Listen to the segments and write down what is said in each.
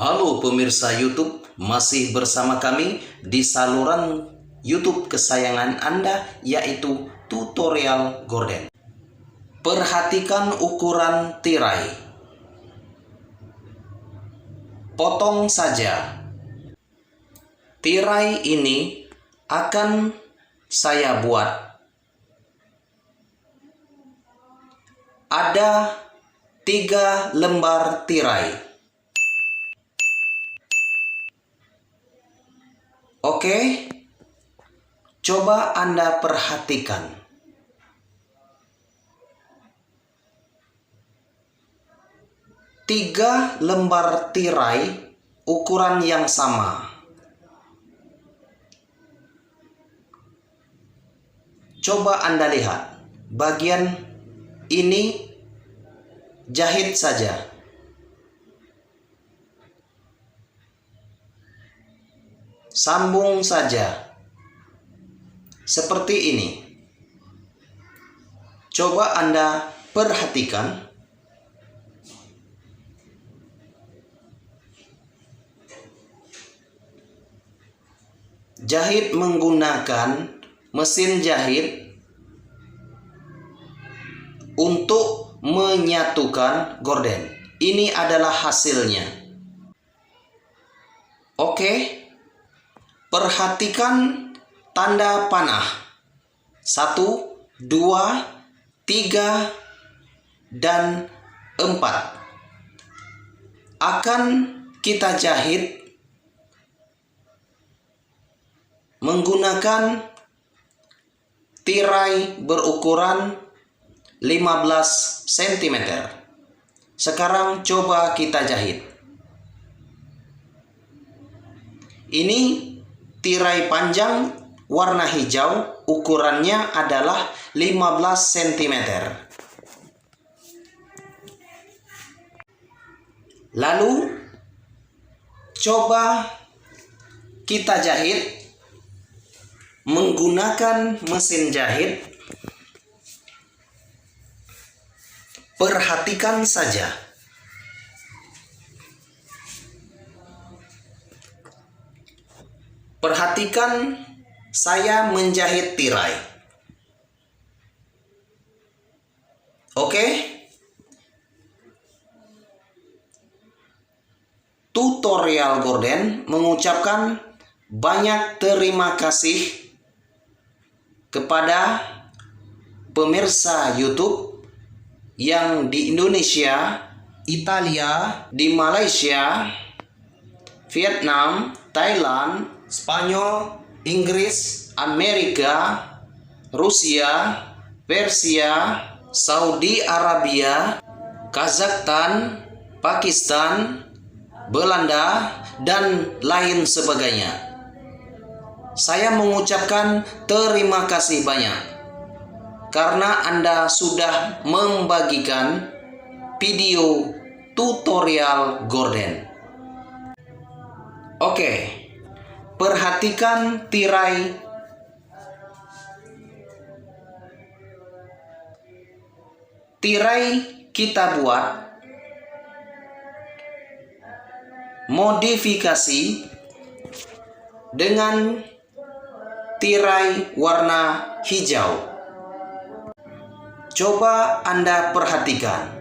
Halo pemirsa YouTube, masih bersama kami di saluran YouTube kesayangan Anda, yaitu Tutorial Gorden. Perhatikan ukuran tirai. Potong saja. Tirai ini akan saya buat. Ada 3 lembar tirai. Oke, coba Anda perhatikan. Tiga lembar tirai ukuran yang sama. Coba Anda lihat, bagian ini jahit saja. Sambung saja. Seperti ini. Coba Anda perhatikan. Jahit menggunakan mesin jahit untuk menyatukan gorden. Ini adalah hasilnya. Oke. Perhatikan tanda panah. 1, 2, 3, dan 4. Akan kita jahit menggunakan tirai berukuran 15 cm. Sekarang coba kita jahit. Ini tirai panjang warna hijau, ukurannya adalah 15 cm. Lalu coba kita jahit menggunakan mesin jahit. Perhatikan saja. Perhatikan saya menjahit tirai. Oke? Tutorial Gorden mengucapkan banyak terima kasih kepada pemirsa YouTube yang di Indonesia, Italia, di Malaysia, Vietnam, Thailand, Spanyol, Inggris, Amerika, Rusia, Persia, Saudi Arabia, Kazakhstan, Pakistan, Belanda, dan lain sebagainya. Saya mengucapkan terima kasih banyak karena Anda sudah membagikan video tutorial gorden. Oke. Perhatikan tirai. Tirai kita buat modifikasi dengan tirai warna hijau. Coba Anda perhatikan.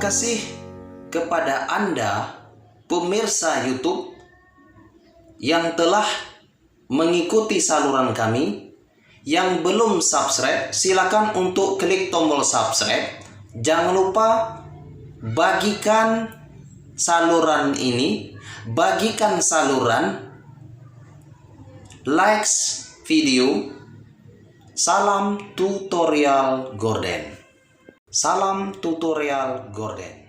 kasih kepada Anda pemirsa YouTube yang telah mengikuti saluran kami. Yang belum subscribe, silakan untuk klik tombol subscribe. Jangan lupa bagikan saluran ini, bagikan saluran, likes video. Salam tutorial Gorden. Salam tutorial Gorden.